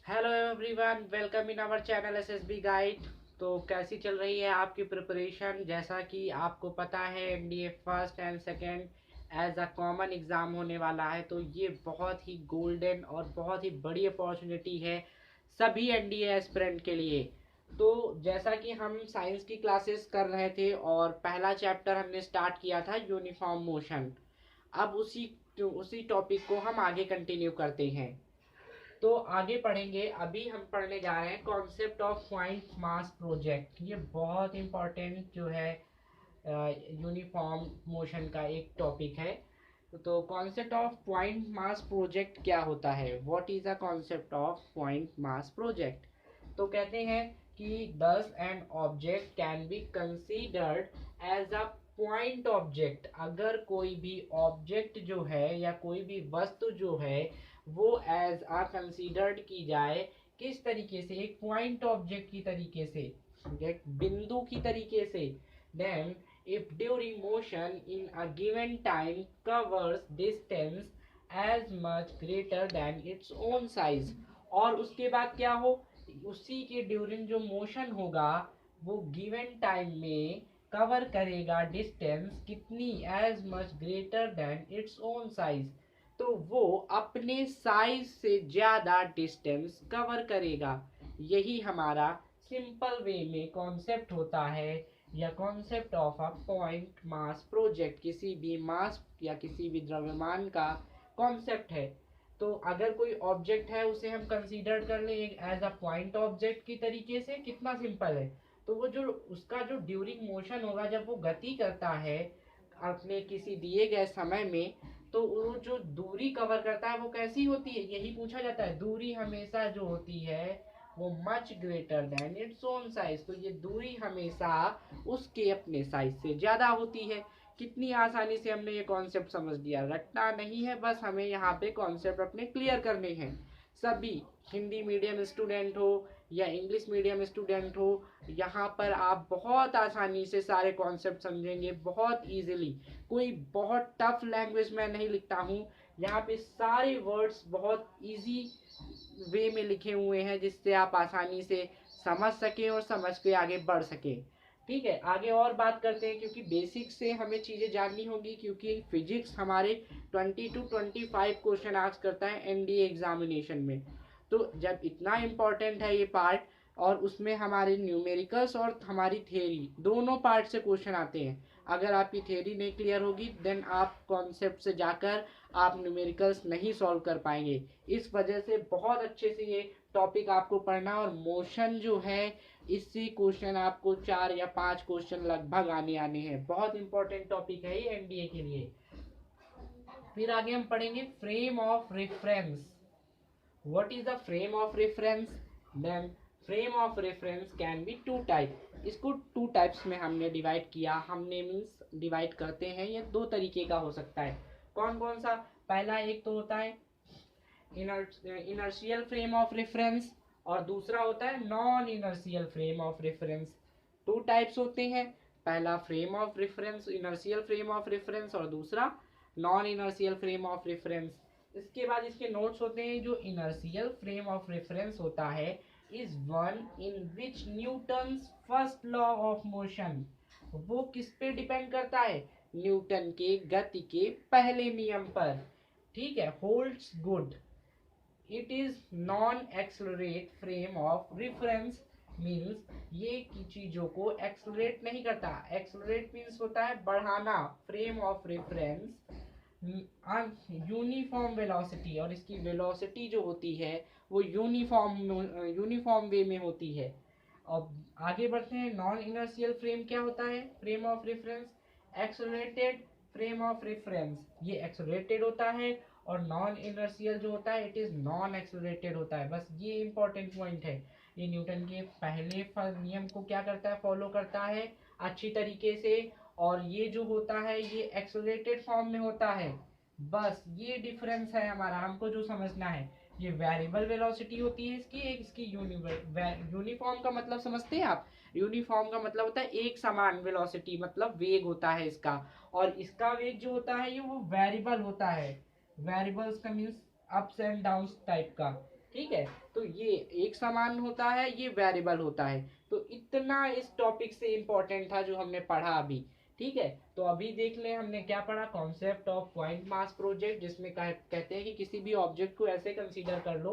Hello everyone, welcome in our channel SSB guide. तो कैसी चल रही है आपकी प्रिपरेशन? जैसा कि आपको पता है, NDA first and second as a common exam होने वाला है। तो ये बहुत ही गोल्डन और बहुत ही बड़ी अपॉर्चुनिटी है सभी एनडीए एस्पिरेंट के लिए। तो जैसा कि हम साइंस की क्लासेस कर रहे थे और पहला चैप्टर हमने स्टार्ट किया था यूनिफॉर्म मोशन। अब उसी टॉपिक को हम आगे कंटिन्यू करते हैं। तो आगे पढ़ेंगे। अभी हम पढ़ने जा रहे हैं concept of point mass project. ये बहुत इंपॉर्टेंट जो है यूनिफॉर्म मोशन का एक टॉपिक है। तो concept of point mass project क्या होता है? What is a concept of point mass project? तो कहते हैं कि thus an object can be considered as a point object. अगर कोई भी ऑब्जेक्ट जो है या कोई भी वस्तु जो है वो एज आ कंसीडर्ड की जाए, किस तरीके से? एक पॉइंट ऑब्जेक्ट की तरीके से, एक बिंदु की तरीके से। Then if during motion in a given time covers distance as much greater than its own size. और उसके बाद क्या हो? उसी के ड्यूरिंग जो मोशन होगा वो गिवन टाइम में कवर करेगा डिस्टेंस कितनी? As much greater than its own size. तो वो अपने साइज से ज़्यादा डिस्टेंस कवर करेगा। यही हमारा सिंपल वे में कॉन्सेप्ट होता है, या concept of a point mass project. किसी भी मास या किसी भी द्रव्यमान का कॉन्सेप्ट है। तो अगर कोई ऑब्जेक्ट है उसे हम कंसीडर कर लें एक एज अ पॉइंट ऑब्जेक्ट की तरीके से, कितना सिंपल है। तो वो जो उसका जो ड्यूरिंग मोशन होगा, जब वो गति करता है अपने किसी दिए गए समय में, तो वो जो दूरी कवर करता है वो कैसी होती है, यही पूछा जाता है। दूरी हमेशा जो होती है वो much greater than its own size. तो ये दूरी हमेशा उसके अपने साइज से ज़्यादा होती है। कितनी आसानी से हमने ये कॉन्सेप्ट समझ लिया। रटना नहीं है, बस हमें यहाँ पे कॉन्सेप्ट अपने क्लियर करने हैं। सभी हिंदी मीडियम स्टूडेंट हो या इंग्लिश मीडियम स्टूडेंट हो, यहाँ पर आप बहुत आसानी से सारे कॉन्सेप्ट समझेंगे, बहुत इजीली। कोई बहुत टफ लैंग्वेज में नहीं लिखता हूँ। यहाँ पे सारे वर्ड्स बहुत इजी वे में लिखे हुए हैं, जिससे आप आसानी से समझ सकें और समझ के आगे बढ़ सकें। ठीक है, आगे और बात करते हैं, क्योंकि बेसिक से हमें चीज़ें जाननी होगी। क्योंकि फिजिक्स हमारे 20 to 25 क्वेश्चन आस्क करता है एनडीए एग्जामिनेशन में। तो जब इतना इम्पोर्टेंट है ये पार्ट, और उसमें हमारे न्यूमेरिकल्स और हमारी थ्योरी दोनों पार्ट से क्वेश्चन आते हैं। अगर आपकी थ्योरी नहीं क्लियर होगी, देन आप कॉन्सेप्ट से जाकर आप न्यूमेरिकल्स नहीं सॉल्व कर पाएंगे। इस वजह से बहुत अच्छे से ये टॉपिक आपको पढ़ना। और मोशन जो है, इससे क्वेश्चन आपको 4 या 5 क्वेश्चन लगभग आने आने हैं। बहुत इंपॉर्टेंट टॉपिक है ये एनडीए के लिए। फिर आगे हम पढ़ेंगे frame of reference. What is the frame of reference? Then frame of reference can be two type. इसको टू टाइप्स में हमने डिवाइड किया। हमने मीन्स डिवाइड करते हैं, ये दो तरीके का हो सकता है। कौन कौन सा? पहला एक तो होता है इनर्शियल फ्रेम ऑफ रेफरेंस, और दूसरा होता है non inertial frame of reference. Two types होते हैं। पहला frame of reference, inertial frame of reference, और दूसरा non inertial frame of reference. इसके बाद इसके नोट्स होते हैं। जो इनर्शियल फ्रेम ऑफ रेफरेंस होता है is one in which Newton's first law of motion. वो किस पे डिपेंड करता है? न्यूटन के गति के पहले नियम पर। ठीक है, holds good. It is non accelerate frame of reference. Means ये की चीजों को एक्सलरेट नहीं करता। एक्सलरेट मीन्स होता है बढ़ाना। Frame of reference uniform velocity, और इसकी वेलोसिटी जो होती है वो यूनिफॉर्म वे में होती है। अब आगे बढ़ते हैं। नॉन इनर्शियल फ्रेम क्या होता है? Frame of reference accelerated frame of reference, ये एक्सलरेटेड होता है। और नॉन इनर्शियल जो होता है इट इज नॉन एक्सलरेटेड होता है। बस ये इंपॉर्टेंट पॉइंट है। ये न्यूटन के पहले नियम को क्या करता है? फॉलो करता है अच्छी तरीके से। और ये जो होता है ये एक्सलरेटेड फॉर्म में होता है। बस ये डिफरेंस है हमारा, हमको जो समझना है। ये वेरिएबल वेलोसिटी होती है इसकी, एक इसकी यूनिफॉर्म का मतलब समझते हैं आप? यूनिफॉर्म का मतलब होता है एक समान वेलोसिटी, मतलब वेग होता है इसका। और इसका वेग जो होता है ये वो वेरिएबल होता है। वेरिएबल्स का means ups and downs type का। ठीक है। तो ये एक समान होता है, ये वेरिएबल होता है। तो इतना इस टॉपिक से इम्पोर्टेंट था जो हमने पढ़ा अभी। ठीक है, तो अभी देख लें हमने क्या पढ़ा, concept of point mass project, जिसमें कहते हैं कि किसी भी ऑब्जेक्ट को ऐसे कंसीडर कर लो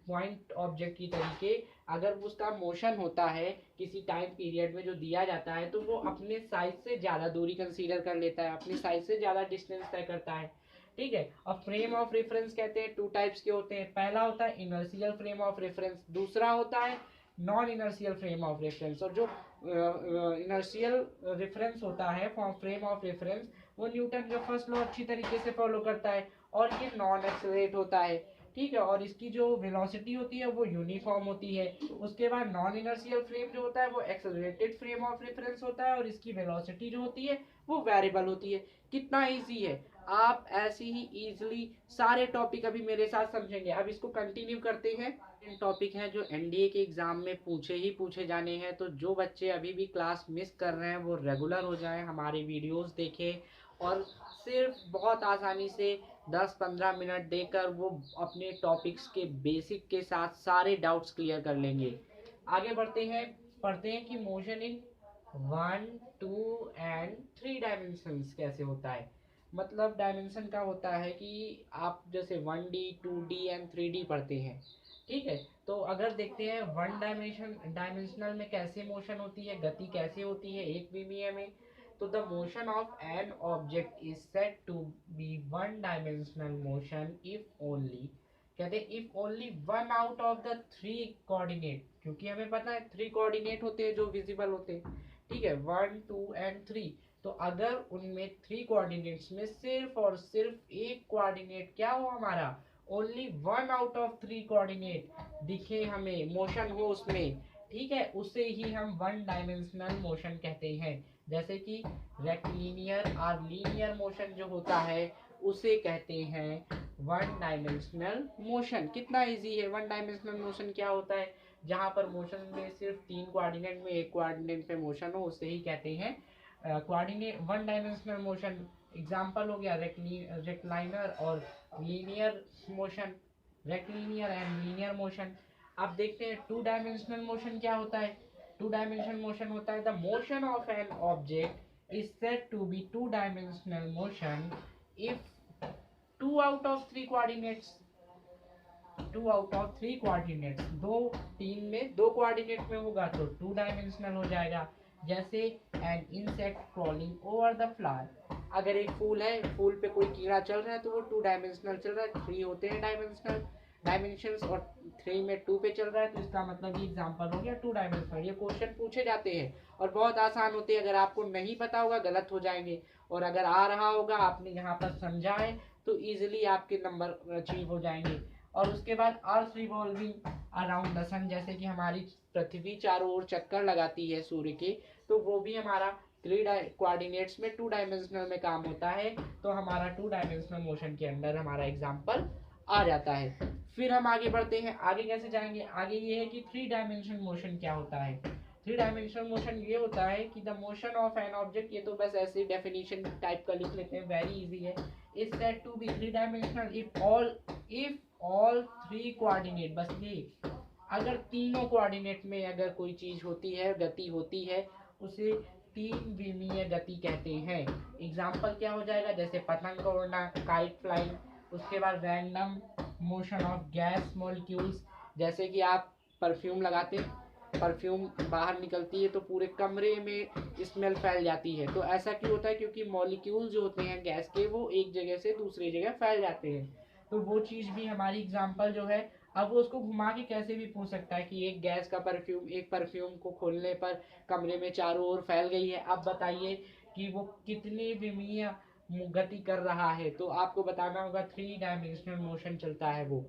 पॉइंट ऑब्जेक्ट की तरीके, अगर उसका मोशन होता है किसी टाइम पीरियड में जो दिया जाता है, तो वो अपने साइज से ज़्यादा दूरी कंसीडर कर लेता है, अपनी साइज से ज़्यादा डिस्टेंस तय करता है। ठीक है। अब फ्रेम ऑफ रेफरेंस कहते हैं टू टाइप्स के होते हैं, पहला होता है इनर्शियल फ्रेम ऑफ रेफरेंस, दूसरा होता है non inertial frame of reference. और जो इनर्शियल रेफरेंस होता है फ्रेम ऑफ रेफरेंस, वो न्यूटन का फर्स्ट लॉ अच्छी तरीके से फॉलो करता है और ये नॉन एक्सेलरेट होता है। ठीक है, और इसकी जो वेलोसिटी होती है वो यूनिफॉर्म होती है। उसके बाद नॉन इनर्शियल फ्रेम जो होता है वो एक्सेलरेटेड फ्रेम ऑफ रेफरेंस होता है और इसकी वेलोसिटी जो होती है वो वेरिएबल होती है। कितना इजी है, आप ऐसे ही इजीली सारे टॉपिक अभी मेरे साथ समझेंगे। अब इसको कंटिन्यू करते हैं। इन टॉपिक हैं जो एनडीए के एग्जाम में पूछे जाने हैं। तो जो बच्चे अभी भी क्लास मिस कर रहे हैं वो रेगुलर हो जाएं, हमारे वीडियोस देखें और सिर्फ बहुत आसानी से 10-15 मिनट देकर वो अपने टॉपिक्स के बेसिक के साथ सारे डाउट्स क्लियर कर लेंगे। आगे बढ़ते हैं, पढ़ते हैं कि मोशन इन 1, 2 एंड 3 डायमेंशंस कैसे होता है। मतलब डायमेंशन का होता है कि आप जैसे 1D 2D एंड 3D पढ़ते हैं। ठीक है, तो अगर देखते हैं वन डायमेंशनल में कैसे मोशन होती है, गति कैसे होती है एक विमीय में। तो the motion of an object is said to be one dimensional motion if only, कहते हैं if only one out of the 3 coordinate, क्योंकि हमें पता है 3 कोऑर्डिनेट होते हैं जो विजिबल होते हैं। ठीक है, 1, 2 एंड 3। तो अगर उनमें 3 कोऑर्डिनेट्स में सिर्फ और सिर्फ एक कोऑर्डिनेट क्या हो हमारा, ओनली 1 आउट ऑफ 3 कोऑर्डिनेट दिखे हमें, मोशन हो उसमें, ठीक है, उसे ही हम वन डायमेंशनल मोशन कहते हैं। जैसे कि रेक्टिलिनियर और लीनियर मोशन जो होता है उसे कहते हैं वन डायमेंशनल मोशन। कितना इजी है, वन डायमेंशनल मोशन क्या होता है, जहां पर मोशन में सिर्फ 3 कोऑर्डिनेट में एक कोऑर्डिनेट पे मोशन हो उसे ही कहते हैं coordinate one dimensional motion. Example हो गया रेक्टलाइनर और linear motion, rectilinear and linear motion. अब देखते हैं 2 डायमेंशनल मोशन क्या होता है। 2 डायमेंशनल मोशन होता है the motion of an object is said to be 2 dimensional motion if 2 out of 3 coordinates, 2 out of 3 coordinates, दो तीन में 2 कोऑर्डिनेट में होगा तो 2 डायमेंशनल हो जाएगा। जैसे an insect crawling over the flower, अगर एक फूल है, फूल पे कोई कीड़ा चल रहा है तो वो 2 डायमेंशनल चल रहा है, 3 होते हैं डायमेंशनल डायमेंशंस और 3 में 2 पे चल रहा है, तो इसका मतलब ये एग्जांपल हो गया 2 डायमेंशनल। ये क्वेश्चन पूछे जाते हैं और बहुत आसान होते हैं, अगर आपको नहीं पता होगा गलत हो जाएंगे, और अगर आ रहा होगा आपने यहाँ पर समझा है तो इजीली आपके नंबर अचीव हो जाएंगे। और उसके बाद अर्थ रिवॉल्विंग अराउंड द सन, जैसे कि हमारी पृथ्वी चारों ओर चक्कर लगाती है सूर्य के, तो वो भी हमारा 3 कोऑर्डिनेट्स में 2 डायमेंशनल में काम होता है। तो हमारा 2 डायमेंशनल मोशन के अंदर हमारा एग्जाम्पल आ जाता है। फिर हम आगे बढ़ते हैं, आगे कैसे जाएंगे, आगे ये है कि 3 डायमेंशनल मोशन क्या होता है। 3 डायमेंशनल मोशन ये होता है कि the motion of an object, ये तो बस ऐसे डेफिनेशन टाइप का लिख लेते हैं, वेरी इजी है, is said to be 3 dimensional if all 3 coordinate, बस ये अगर तीनों कोऑर्डिनेट में अगर कोई चीज होती है, गति होती है, उसे 3 विमीय गति कहते हैं। एग्जाम्पल क्या हो जाएगा, जैसे पतंग उड़ना, काइट फ्लाइंग। उसके बाद random motion of gas molecules, जैसे कि आप परफ्यूम लगाते हैं, परफ्यूम बाहर निकलती है तो पूरे कमरे में स्मेल फैल जाती है। तो ऐसा क्यों होता है, क्योंकि मॉलिक्यूल जो होते हैं गैस के वो एक जगह से दूसरी जगह फैल जाते हैं। तो वो चीज़ भी हमारी एग्जाम्पल जो है। अब वो उसको घुमा के कैसे भी पूछ सकता है कि एक गैस का परफ्यूम, एक परफ्यूम को खोलने पर कमरे में चारों ओर फैल गई है, अब बताइए कि वो कितने विमीय गति कर रहा है। तो आपको बताना होगा 3 डायमेंशनल मोशन चलता है वो।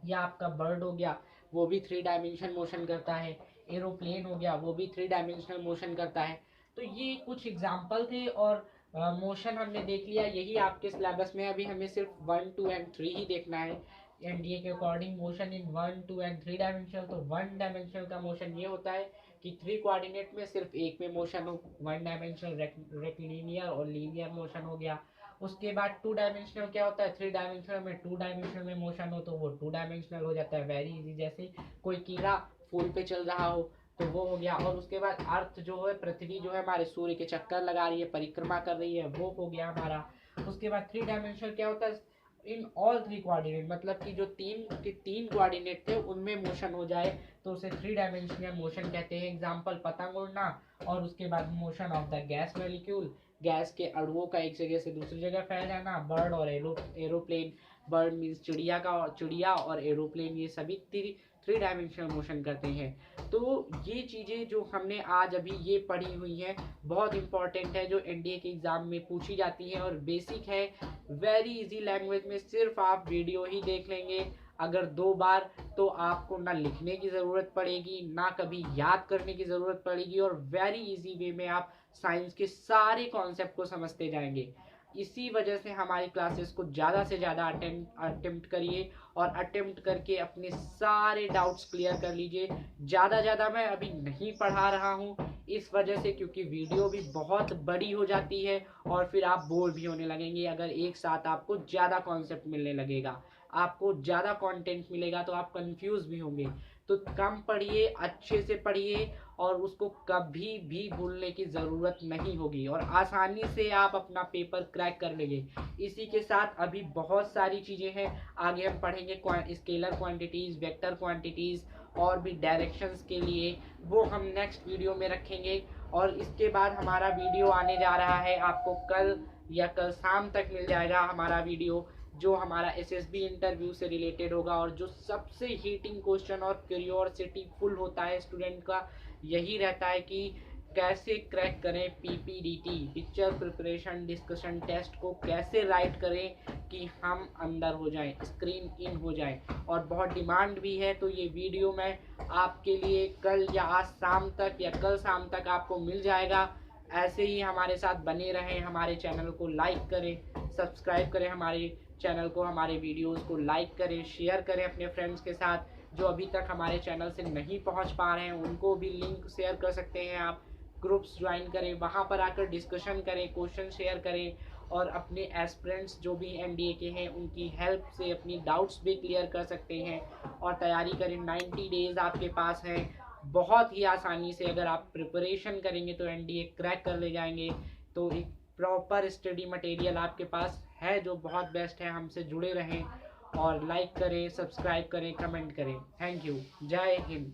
या आपका बर्ड हो गया वो भी 3 डायमेंशन मोशन करता है, एरोप्लेन हो गया वो भी 3 डायमेंशनल मोशन करता है। तो ये कुछ एग्जाम्पल थे और मोशन हमने देख लिया। यही आपके सिलेबस में अभी हमें सिर्फ 1, 2 एंड 3 ही देखना है एनडीए के according. Motion in 1, 2 and 3 dimensional, तो 1 डायमेंशनल का मोशन ये होता है कि 3 कोऑर्डिनेट में सिर्फ एक में मोशन हो, 1 डायमेंशनल रेक्टिलिनियर और लीनियर मोशन हो गया। उसके बाद 2 डायमेंशनल क्या होता है, 3 डायमेंशनल में 2 डायमेंशनल में मोशन हो तो वो 2 डायमेंशनल हो जाता है, वेरी इजी। जैसे कोई कीड़ा फूल पे चल रहा हो तो वो हो गया। और उसके बाद अर्थ जो है, पृथ्वी जो है हमारे सूर्य के चक्कर लगा रही है, परिक्रमा कर रही है, वो हो गया हमारा। उसके बाद 3 डायमेंशनल क्या होता है, इन ऑल 3 कोऑर्डिनेट, मतलब कि जो तीन कोऑर्डिनेट थे उनमें मोशन हो जाए तो उसे 3 डायमेंशनल मोशन कहते हैं। एग्जाम्पल पतंग उड़ना, और उसके बाद motion of the gas molecule, gas के अणुओं का एक जगह से दूसरी जगह फैल जाना। बर्ड और एरोप्लेन, बर्ड मीन्स चिड़िया, और एरोप्लेन, ये सभी 3 डायमेंशनल मोशन करते हैं। तो ये चीज़ें जो हमने आज अभी ये पढ़ी हुई हैं बहुत इंपॉर्टेंट है, जो एनडीए के एग्ज़ाम में पूछी जाती हैं और बेसिक है, वेरी इजी लैंग्वेज में। सिर्फ आप वीडियो ही देख लेंगे अगर 2 बार, तो आपको ना लिखने की ज़रूरत पड़ेगी, ना कभी याद करने की ज़रूरत पड़ेगी, और वेरी इजी वे में आप साइंस के सारे कॉन्सेप्ट को समझते जाएंगे। इसी वजह से हमारी क्लासेस को ज़्यादा से ज़्यादा अटेम्प्ट करिए, और अटेम्प्ट करके अपने सारे डाउट्स क्लियर कर लीजिए। ज़्यादा मैं अभी नहीं पढ़ा रहा हूँ इस वजह से, क्योंकि वीडियो भी बहुत बड़ी हो जाती है और फिर आप बोर भी होने लगेंगे। अगर एक साथ आपको ज़्यादा कॉन्सेप्ट मिलने लगेगा, आपको ज़्यादा कंटेंट मिलेगा, तो आप कंफ्यूज भी होंगे। तो कम पढ़िए, अच्छे से पढ़िए, और उसको कभी भी भूलने की ज़रूरत नहीं होगी, और आसानी से आप अपना पेपर क्रैक कर लेंगे। इसी के साथ अभी बहुत सारी चीज़ें हैं, आगे हम पढ़ेंगे स्केलर क्वांटिटीज़, वेक्टर क्वांटिटीज़, और भी डायरेक्शंस के लिए, वो हम नेक्स्ट वीडियो में रखेंगे। और इसके बाद हमारा वीडियो आने जा रहा है, आपको कल या कल शाम तक मिल जाएगा हमारा वीडियो, जो हमारा एसएसबी इंटरव्यू से रिलेटेड होगा। और जो सबसे हीटिंग क्वेश्चन और क्यूरियोसिटी फुल होता है स्टूडेंट का, यही रहता है कि कैसे क्रैक करें PPDT, picture preparation discussion test को कैसे राइट करें कि हम अंदर हो जाएं, स्क्रीन इन हो जाएं। और बहुत डिमांड भी है, तो ये वीडियो मैं आपके लिए कल या आज शाम तक या कल शाम तक आपको मिल जाएगा। ऐसे ही हमारे साथ बने रहें, हमारे चैनल को लाइक करें, सब्सक्राइब करें हमारे चैनल को, हमारे वीडियोस को लाइक करें, शेयर करें अपने फ्रेंड्स के साथ। जो अभी तक हमारे चैनल से नहीं पहुंच पा रहे हैं उनको भी लिंक शेयर कर सकते हैं आप। ग्रुप्स ज्वाइन करें, वहां पर आकर डिस्कशन करें, क्वेश्चन शेयर करें, और अपने एस्पिरेंट्स जो भी एनडीए के हैं उनकी हेल्प से अपनी डाउट्स भी क्लियर कर सकते हैं। और तैयारी करें, 90 डेज आपके पास हैं, बहुत ही आसानी से अगर आप प्रिपरेशन करेंगे तो एनडीए क्रैक कर ले जाएंगे। तो एक प्रॉपर स्टडी मटेरियल आपके पास है जो बहुत बेस्ट है। हमसे जुड़े रहें, और लाइक करें, सब्सक्राइब करें, कमेंट करें। Thank you. जय हिंद।